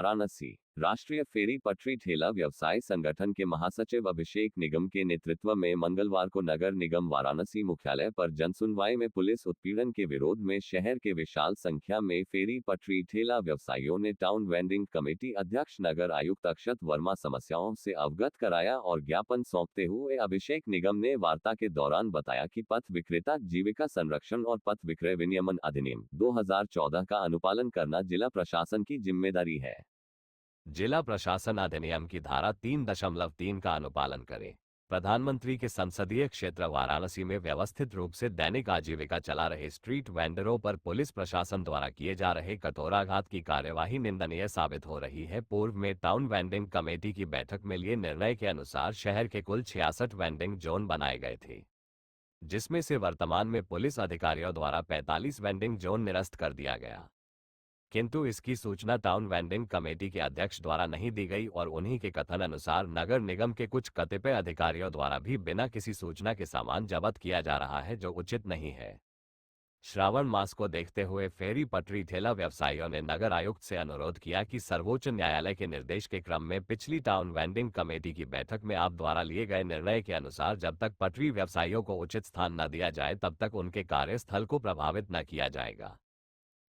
वाराणसी। राष्ट्रीय फेरी पटरी ठेला व्यवसाय संगठन के महासचिव अभिषेक निगम के नेतृत्व में मंगलवार को नगर निगम वाराणसी मुख्यालय पर जनसुनवाई में पुलिस उत्पीड़न के विरोध में शहर के विशाल संख्या में फेरी पटरी ठेला व्यवसायियों ने टाउन वेंडिंग कमेटी अध्यक्ष नगर आयुक्त अक्षत वर्मा समस्याओं से अवगत कराया और ज्ञापन सौंपते हुए अभिषेक निगम ने वार्ता के दौरान बताया कि पथ विक्रेता जीविका संरक्षण और पथ विक्रय विनियमन अधिनियम 2014 का अनुपालन करना जिला प्रशासन की जिम्मेदारी है। जिला प्रशासन अधिनियम की धारा 3.3 का अनुपालन करे। प्रधानमंत्री के संसदीय क्षेत्र वाराणसी में व्यवस्थित रूप से दैनिक आजीविका चला रहे स्ट्रीट वेंडरों पर पुलिस प्रशासन द्वारा किए जा रहे कठोराघात की कार्यवाही निंदनीय साबित हो रही है। पूर्व में टाउन वेंडिंग कमेटी की बैठक में लिए निर्णय के अनुसार शहर के कुल 66 वेंडिंग जोन बनाए गए थे, जिसमें से वर्तमान में पुलिस अधिकारियों द्वारा 45 वेंडिंग जोन निरस्त कर दिया गया, किंतु इसकी सूचना टाउन वेंडिंग कमेटी के अध्यक्ष द्वारा नहीं दी गई और उन्हीं के कथन अनुसार नगर निगम के कुछ कतिपय अधिकारियों द्वारा भी बिना किसी सूचना के सामान जब्त किया जा रहा है, जो उचित नहीं है। श्रावण मास को देखते हुए फेरी पटरी ठेला व्यवसायियों ने नगर आयुक्त से अनुरोध किया कि सर्वोच्च न्यायालय के निर्देश के क्रम में पिछली टाउन वेंडिंग कमेटी की बैठक में आप द्वारा लिए गए निर्णय के अनुसार जब तक पटरी व्यवसायियों को उचित स्थान न दिया जाए तब तक उनके कार्यस्थल को प्रभावित न किया जाएगा।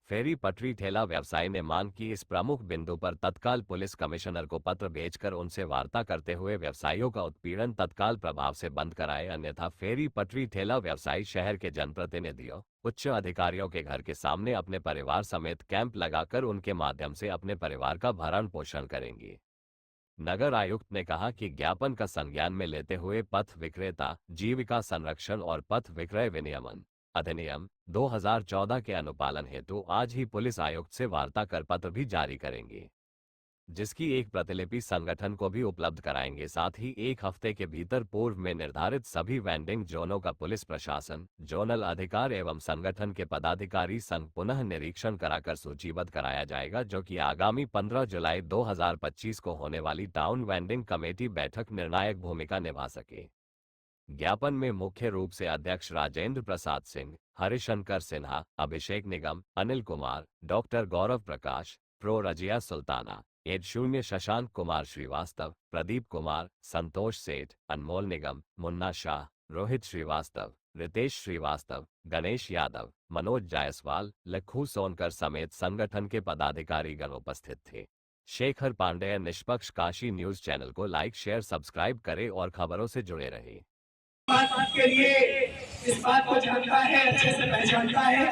फेरी पटरी ठेला व्यवसायी ने मांग की इस प्रमुख बिंदु पर तत्काल पुलिस कमिश्नर को पत्र भेजकर उनसे वार्ता करते हुए व्यवसायियों का उत्पीड़न तत्काल प्रभाव से बंद कराए, अन्यथा फेरी पटरी ठेला व्यवसायी शहर के जनप्रतिनिधियों, उच्च अधिकारियों के घर के सामने अपने परिवार समेत कैंप लगाकर उनके माध्यम से अपने परिवार का भरण पोषण करेंगे। नगर आयुक्त ने कहा कि ज्ञापन का संज्ञान में लेते हुए पथ विक्रेता जीविका संरक्षण और पथ विक्रय विनियमन अधिनियम 2014 के अनुपालन हेतु आज ही पुलिस आयुक्त से वार्ता कर पत्र भी जारी करेंगे, जिसकी एक प्रतिलिपि संगठन को भी उपलब्ध कराएंगे। साथ ही एक हफ्ते के भीतर पूर्व में निर्धारित सभी वेंडिंग जोनों का पुलिस प्रशासन, जोनल अधिकार एवं संगठन के पदाधिकारी संग पुनः निरीक्षण कराकर सूचीबद्ध कराया जाएगा, जो कि आगामी 15 जुलाई 2025 को होने वाली टाउन वेंडिंग कमेटी बैठक निर्णायक भूमिका निभा सके। ज्ञापन में मुख्य रूप से अध्यक्ष राजेंद्र प्रसाद सिंह, हरिशंकर सिन्हा, अभिषेक निगम, अनिल कुमार, डॉक्टर गौरव प्रकाश, प्रो रजिया सुल्ताना, एड शून्य शशांक कुमार श्रीवास्तव, प्रदीप कुमार, संतोष सेठ, अनमोल निगम, मुन्ना शाह, रोहित श्रीवास्तव, रितेश श्रीवास्तव, गणेश यादव, मनोज जायसवाल, लखू सोनकर समेत संगठन के पदाधिकारी गण उपस्थित थे। शेखर पांडेय निष्पक्ष काशी न्यूज चैनल को लाइक शेयर सब्सक्राइब करें और खबरों से जुड़े रहे। के लिए इस बात को जानता है, अच्छे से पहचानता है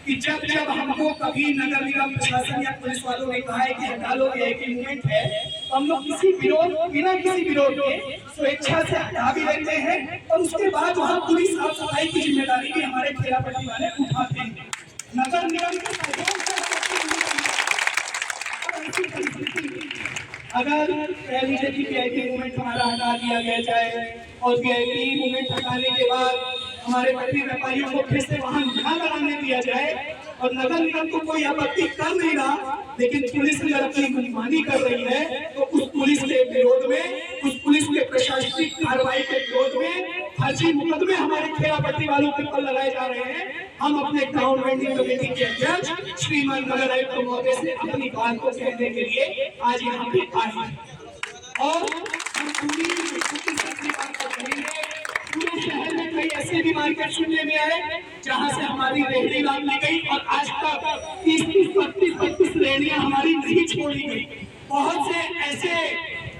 कि जब जब हमको कभी नगर निगम प्रशासन या पुलिस वालों ने कहा है कि हटा लो, ये एक मूवमेंट है, तो हम लोग बिना किसी विरोध के स्वेच्छा से हटा भी लेते हैं और उसके बाद वहाँ पूरी साफ सफाई की जिम्मेदारी भी हमारे ठेला पट्टी वाले उठाते हैं। नगर निगम के सहयोग से अगर कह लीजिए कि वीआईपी मूवमेंट हमारा हटा दिया गया जाए और वीआईपी मूवमेंट हटाने के बाद हमारे पटरी व्यापारियों को फिर से वहां न लगाने दिया जाए और नगर निगम को कोई आपत्ति कर नहीं रहा, लेकिन पुलिस अगर अपनी मनमानी कर रही है तो उस पुलिस के विरोध में, उस पुलिस के प्रशासनिक कार्रवाई के विरोध में फर्जी मुकदमे हमारे ठेला पट्टी वालों के ऊपर लगाए जा रहे हैं। हम अपने टाउन वेंडिंग कमेटी के अध्यक्ष श्रीमान नगर आयुक्त महोदय से अपनी बात को कहने के लिए आज यहाँ पे आए हैं और हम पूरी बात को कहेंगे। पूरे शहर में कई ऐसे भी मार्केट सुनने में आए जहाँ से हमारी रेहड़ी लाद ली गई और आज तक 30-32 रेहड़ियां हमारी नहीं छोड़ी गई। बहुत से ऐसे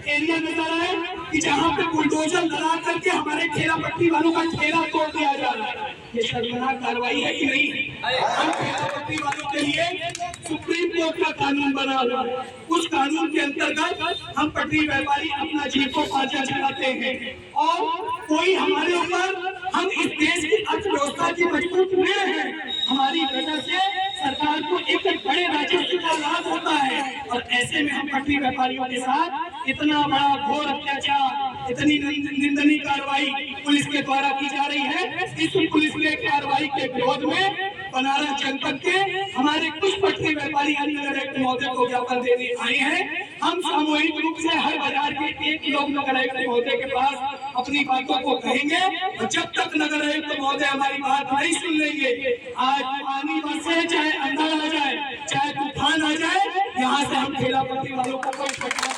एरिया नजर आए कि जहाँ पे बुलडोजर लगा करके हमारे ठेला पट्टी वालों का ठेला तोड़ दिया जा रहा है। ये शर्मनाक कार्रवाई है कि नहीं? हम ठेला पट्टी वालों के लिए सुप्रीम कोर्ट का कानून बना हुआ है, उस कानून के अंतर्गत हम पटरी व्यापारी अपना जीविकोपार्जन चलाते हैं और कोई हमारे ऊपर, हम इस देश की अर्थव्यवस्था की मजबूत रीढ़ है, हमारी वजह से सरकार को एक बड़े राजस्व का लाभ होता है और ऐसे में हम पटरी व्यापारियों के साथ इतना बड़ा घोर अत्याचार, इतनी निंदनीय कार्रवाई पुलिस के द्वारा की जा रही है। इस पुलिस के कार्रवाई के विरोध में बनारस जनपद के हमारे कुछ पटरी व्यापारी नगर आयुक्त महोदय को ज्ञापन देने आए हैं। हम सामूहिक रूप से हर बाजार के एक लोग नगर आयुक्त महोदय के पास अपनी बातों को कहेंगे और जब तक नगर आयुक्त महोदय हमारी बात नहीं सुन लेंगे, आज पानी बरसे, चाहे अंधड़ आ जाए, चाहे तूफान आ जाए, यहाँ से हम ठेला पटरी वालों को कोई शिकायत नहीं।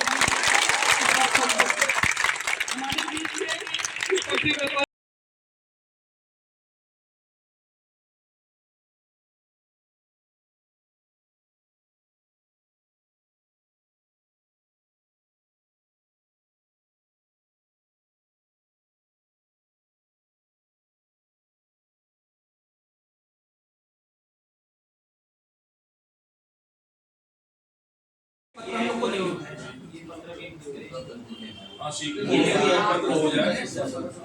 हमारे बीच में इस पटरी व्यापार हम लोग को नहीं होता है।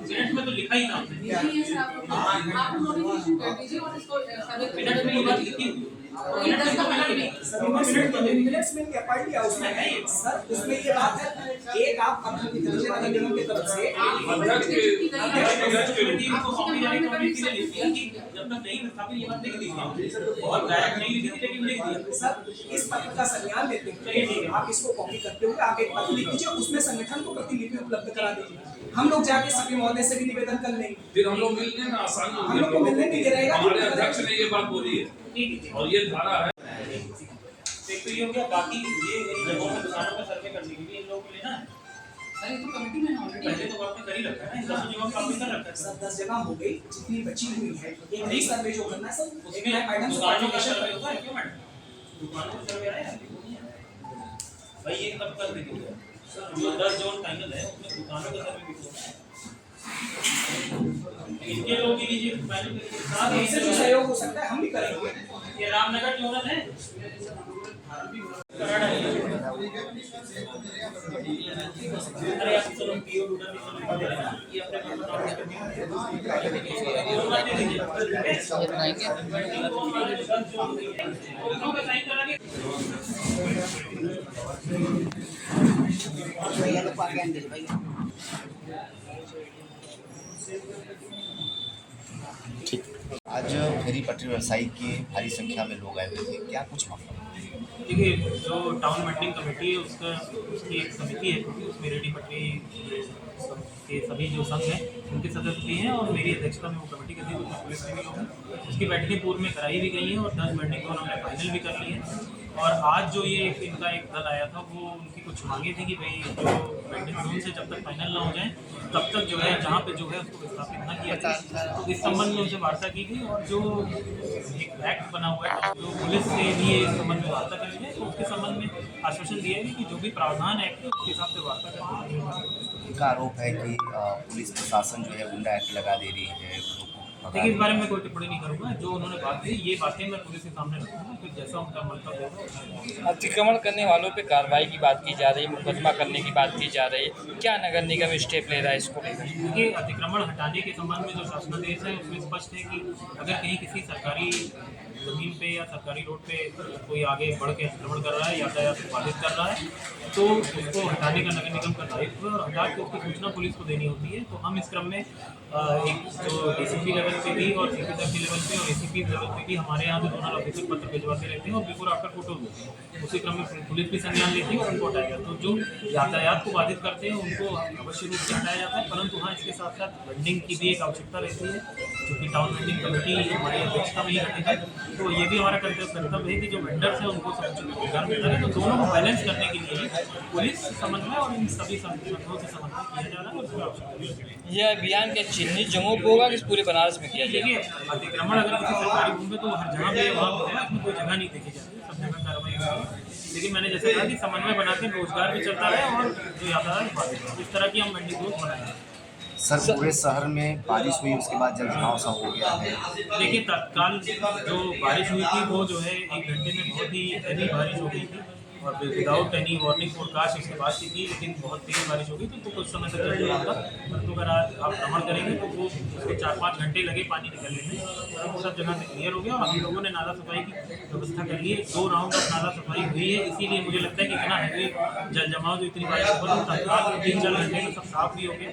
मिनट में तो लिखा ही था आप नोटिफिकेशन कर दीजिए और इसको मिनट में ये बात लिखी हुई है। मिनट्स में क्या पढ़ लिया उसमें सर उसमें ये बात है एक आप अपनी नगर निगम की तरफ से जब तक नहीं स्थापित ये बात लिख दी थी और डायरेक्ट नहीं लिखी थी लेकिन लिख दिया। सर इस पत्र का संज्ञान लेते हुए आप इसको कॉपी करते हुए आगे एक पत्र लिख दीजिए, उसमें संगठन को प्रतिलिपि उपलब्ध करा दीजिए। हम लोग जाके सीपी महोदय से भी निवेदन कर लेंगे, फिर हम लोग मिलने में आसानी होगी। हम लोग को मिलने नहीं रहेगा। हमारे अध्यक्ष ने ये बात बोली है और ये धारा है। एक तो ये हो गया, बाकी ये जगहों में दुकानों का सर्वे करने के लिए इन लोगों को लेना है। सर ये तो कमेटी में ऑलरेडी पहले तो आपने कर ही रखा है ना, 10 जगहों का आपने कर रखा है। सर 10 जगह हो गई, जितनी बची हुई है एक नई सर्वे जो करना है सर उसमें मैडम दुकानों का सर्वे होता है क्यों मैडम? दुकानों का सर्वे आया है भाई, ये कब कर देंगे? जो 10 जोन फाइनल है उसमें दुकानों का सर्वे भी होना है। इनके लोग ही लीजिए फाइनल साथ ही इससे जो सहयोग हो सकता है हम भी करेंगे। ये रामनगर जोनल है अरे आप चलो पीओ उधर भी चलो ये आज फेरी पटरी व्यवसायी की भारी संख्या में लोग आए हुए थे, क्या कुछ मामला? देखिए, जो टाउन वेंडिंग कमेटी है उसकी एक समिति है, उसमें रेडी पटरी के सभी जो संघ हैं उनके सदस्य भी हैं और मेरी अध्यक्षता में वो कमेटी के थी, उसमें पुलिस के भी लोग हैं। उसकी बैठकें पूर्व में कराई भी गई हैं और 10 वेंडिंग को उन्होंने फाइनल भी कर ली है। और आज जो ये इनका एक दल आया था वो उनकी कुछ मांगे थी कि भाई जो वेंडिंग जोन से जब तक फाइनल ना हो जाए तब तक जो है जहाँ पे जो है उसको विस्थापित ना किया जाए। तो इस संबंध में उनसे वार्ता की गई और जो एक एक्ट बना हुआ है जो पुलिस से भी इस संबंध में वार्ता करेंगे, तो उसके संबंध में आश्वासन दिया है कि जो भी प्रावधान एक्ट है उसके हिसाब से वार्ता करेंगे। इनका आरोप है कि पुलिस प्रशासन जो है गुंडा एक्ट लगा दे रही है। देखिए, इस बारे में कोई टिप्पणी नहीं करूँगा। जो उन्होंने बात की ये बातें मैं पुलिस के सामने रखूँगा, फिर जैसा उनका मंतव्य होगा। अतिक्रमण करने वालों पे कार्रवाई की बात की जा रही है, मुकदमा करने की बात की जा रही है, क्या नगर निगम स्टेप ले रहा है इसको लेकर? देखिए, अतिक्रमण हटाने के संबंध में जो शासनादेश है उसमें स्पष्ट है कि अगर कहीं किसी सरकारी जमीन पे या सरकारी रोड पे कोई आगे बढ़ के अतिक्रमण कर रहा है, यातायात को बाधित कर रहा है, तो उसको हटाने का नगर निगम का दायित्व है और हटा के उसकी सूचना पुलिस को देनी होती है। तो हम इस क्रम में एक जो डीसीपी लेवल पे भी और सीपी सर के लेवल पे और एसीपी लेवल पे भी हमारे यहाँ से जोनल ऑफिसर पत्र भिजवाते रहते हैं और बिफोर आफ्टर फोटो होते हैं। उसी क्रम में पुलिस भी संज्ञान लेती है और उनको हटाया जाता है। तो जो यातायात को बाधित करते हैं उनको अवश्य रूप से हटाया जाता है, परंतु हाँ इसके साथ साथ वेंडिंग की भी एक आवश्यकता रहती है, क्योंकि टाउन वेंडिंग कमेटी हमारी अध्यक्षता में ही गठित है। तो ये भी हमारा कर्तव्य है कि जो वेंडर्स है उनको समुचित रोजगार मिलता है। तो दोनों को बैलेंस करने के लिए पुलिस समन्वय और इन सभी संगठनों से समन्वय किया जा रहा है और उसकी आवश्यकता है। यह अभियान क्या चिन्हित जगहों पर होगा कि पूरे बनारस में किया जाएगा? देखिए, अतिक्रमण अगर किसी सरकारी भूमि में तो हर जगह पे वहाँ होगा, इसमें कोई जगह नहीं देखी जाती है, सब जगह कार्रवाई होगी। लेकिन मैंने जैसे कहा कि समन्वय बना के रोजगार भी चलता है और जो यातायात बाधित है, इस तरह की हम वेंडिंग जोन बनाएंगे। सर पूरे शहर में बारिश हुई, उसके बाद जल जमाव सा हो गया है। देखिए, तत्काल जो बारिश हुई थी वो जो है 1 घंटे में बहुत ही हेवी बारिश हो गई थी और विदाउट एनी वार्निंग फोरकास्ट उसके बाद की थी, लेकिन बहुत तेज बारिश हो गई थी तो कुछ समय तक जल जमाव था। परंतु अगर आप भ्रमण करेंगे तो वो उसके 4-5 घंटे लगे पानी निकलने में, परंतु सब जगह से क्लियर हो गया और हम लोगों ने नाला सफाई की व्यवस्था कर ली है। 2 राउंड ऑफ नाला सफाई हुई है, इसीलिए मुझे लगता है कि इतना हैवी जल जमाव जो इतनी बारिश हुआ तो तत्काल 3-4 घंटे में सब साफ भी हो गया।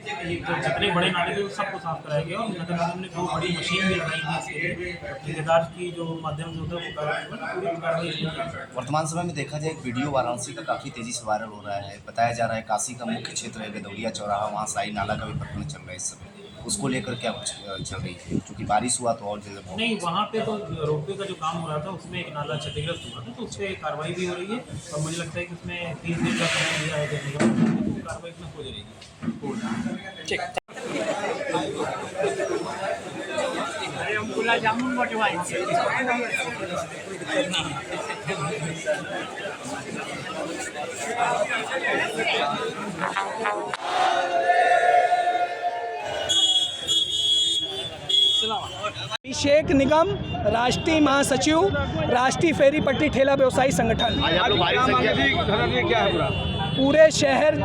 तो जितने बड़े नाले थे सबको साफ कराया गया और नगर निगम ने 2 बड़ी मशीन भी लगाई थी इसके लिए, ठेकेदार की जो माध्यम से होता है वो पूरी कार्रवाई। वर्तमान समय में देखा जाए वीडियो वाराणसी का काफ़ी तेजी से वायरल हो रहा है। बताया जा रहा है काशी का मुख्य क्षेत्र है गदौलिया चौराहा, वहाँ साई नाला का भी प्रकरण चल रहा है इस समय। उसको लेकर क्या कुछ चल रही है? क्योंकि बारिश हुआ तो और जगह नहीं, वहाँ पे तो रोपवे का जो काम हो रहा था उसमें एक नाला क्षतिग्रस्त हुआ था, तो उस पर कार्रवाई भी हो रही है और मुझे लगता है कि उसमें 3 दिन का समय दिया है देखने का, तो कार्रवाई इसमें हो जाएगी। ठीक। हम गुलाब जामुन बंटवाएंगे। अभिषेक निगम, राष्ट्रीय महासचिव, राष्ट्रीय फेरी पट्टी ठेला व्यवसायी संगठन। पूरे शहर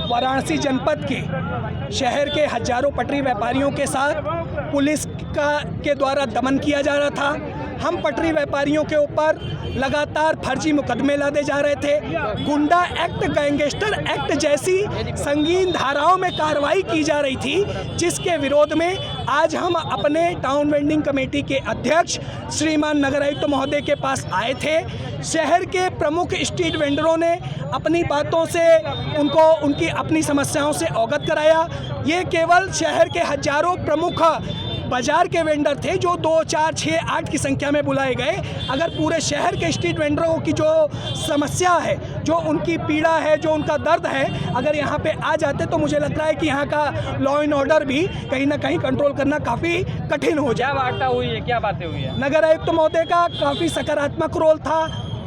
वाराणसी जनपद के शहर के हजारों पटरी व्यापारियों के साथ पुलिस के द्वारा दमन किया जा रहा था। हम पटरी व्यापारियों के ऊपर लगातार फर्जी मुकदमे लादे जा रहे थे। गुंडा एक्ट, गैंगस्टर एक्ट जैसी संगीन धाराओं में कार्रवाई की जा रही थी, जिसके विरोध में आज हम अपने टाउन वेंडिंग कमेटी के अध्यक्ष श्रीमान नगर आयुक्त महोदय के पास आए थे। शहर के प्रमुख स्ट्रीट वेंडरों ने अपनी बातों से उनको उनकी अपनी समस्याओं से अवगत कराया। ये केवल शहर के हजारों प्रमुख बाजार के वेंडर थे जो 2, 4, 6, 8 की संख्या में बुलाए गए। अगर पूरे शहर के स्ट्रीट वेंडरों की जो समस्या है, जो उनकी पीड़ा है, जो उनका दर्द है, अगर यहाँ पे आ जाते तो मुझे लगता है कि यहाँ का लॉ एंड ऑर्डर भी कहीं ना कहीं कंट्रोल करना काफ़ी कठिन हो जाए। क्या वार्ता हुई है, क्या बातें हुई है? नगर आयुक्त महोदय का काफ़ी सकारात्मक रोल था।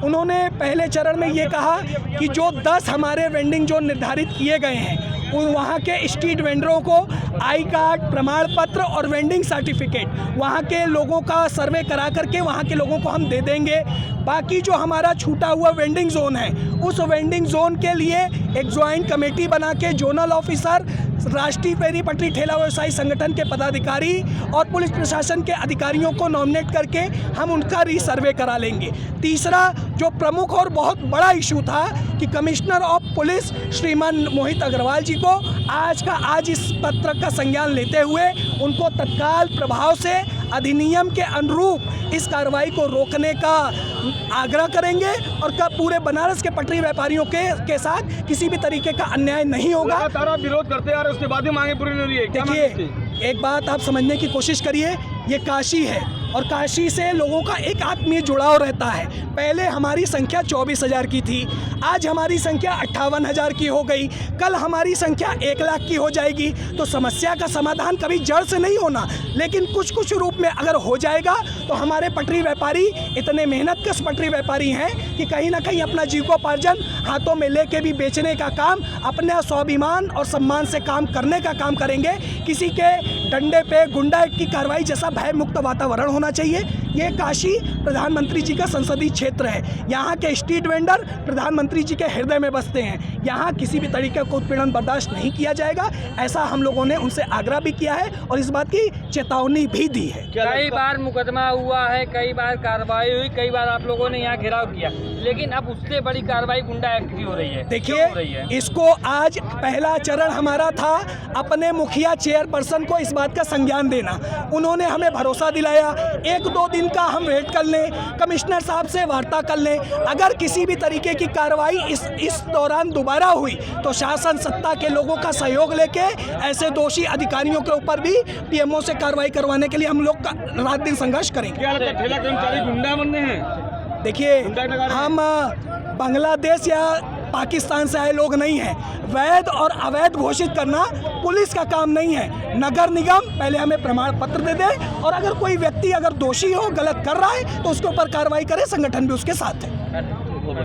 उन्होंने पहले चरण में ये कहा कि जो 10 हमारे वेंडिंग जोन निर्धारित किए गए हैं, उन वहाँ के स्ट्रीट वेंडरों को आई कार्ड, प्रमाण पत्र और वेंडिंग सर्टिफिकेट वहाँ के लोगों का सर्वे करा करके वहाँ के लोगों को हम दे देंगे। बाकी जो हमारा छूटा हुआ वेंडिंग जोन है, उस वेंडिंग जोन के लिए एक ज्वाइंट कमेटी बना के जोनल ऑफिसर, राष्ट्रीय फेरी पटरी ठेला व्यवसायी संगठन के पदाधिकारी और पुलिस प्रशासन के अधिकारियों को नॉमिनेट करके हम उनका रीसर्वे करा लेंगे। तीसरा, जो प्रमुख और बहुत बड़ा इशू था कि कमिश्नर ऑफ पुलिस श्रीमान मोहित अग्रवाल जी को आज इस पत्र का संज्ञान लेते हुए उनको तत्काल प्रभाव से अधिनियम के अनुरूप इस कार्रवाई को रोकने का आग्रह करेंगे और का पूरे बनारस के पटरी व्यापारियों के साथ किसी भी तरीके का अन्याय नहीं होगा। लगातार विरोध करते आ रहे, उसके बाद भी मांगे पूरी नहीं हुई है। देखिए, एक बात आप समझने की कोशिश करिए, ये काशी है और काशी से लोगों का एक आत्मीय जुड़ाव रहता है। पहले हमारी संख्या 24,000 की थी, आज हमारी संख्या 58,000 की हो गई, कल हमारी संख्या 1 लाख की हो जाएगी। तो समस्या का समाधान कभी जड़ से नहीं होना, लेकिन कुछ रूप में अगर हो जाएगा तो हमारे पटरी व्यापारी इतने मेहनतकश पटरी व्यापारी हैं कि कहीं ना कहीं अपना जीविकोपार्जन हाथों में लेके भी बेचने का काम, अपने स्वाभिमान और सम्मान से काम करने का काम करेंगे। किसी के डंडे पे गुंडा की कार्रवाई जैसा भय मुक्त वातावरण होना चाहिए। ये काशी प्रधानमंत्री जी का संसदीय क्षेत्र है। यहाँ के स्ट्रीट वेंडर प्रधानमंत्री जी के हृदय में बसते हैं। यहाँ किसी भी तरीके का उत्पीड़न बर्दाश्त नहीं किया जाएगा, ऐसा हम लोगों ने उनसे आग्रह भी किया है और इस बात की चेतावनी भी दी है। कई बार मुकदमा हुआ है, कई बार कार्रवाई हुई, कई बार आप लोगों ने यहाँ घेराव किया, लेकिन अब उससे बड़ी कार्रवाई गुंडा एक्ट की हो रही है। देखिए, इसको आज पहला चरण हमारा था अपने मुखिया चेयरपर्सन को इस बात का संज्ञान देना। उन्होंने हमें भरोसा दिलाया 1-2 दिन का हम वेट कर लें, कमिश्नर साहब से वार्ता कर लें। अगर किसी भी तरीके की कार्रवाई इस दौरान दोबारा हुई तो शासन सत्ता के लोगों का सहयोग लेके ऐसे दोषी अधिकारियों के ऊपर भी पीएमओ से कार्रवाई करवाने के लिए हम लोग रात दिन संघर्ष करेंगे। क्या लगता है ठेला कर्मचारी गुंडा बनने हैं? देखिए, हम बांग्लादेश या पाकिस्तान से आए लोग नहीं हैं। वैध और अवैध घोषित करना पुलिस का काम नहीं है। नगर निगम पहले हमें प्रमाण पत्र दे दे और अगर कोई व्यक्ति अगर दोषी हो, गलत कर रहा है तो उसके ऊपर कार्रवाई करे, संगठन भी उसके साथ है।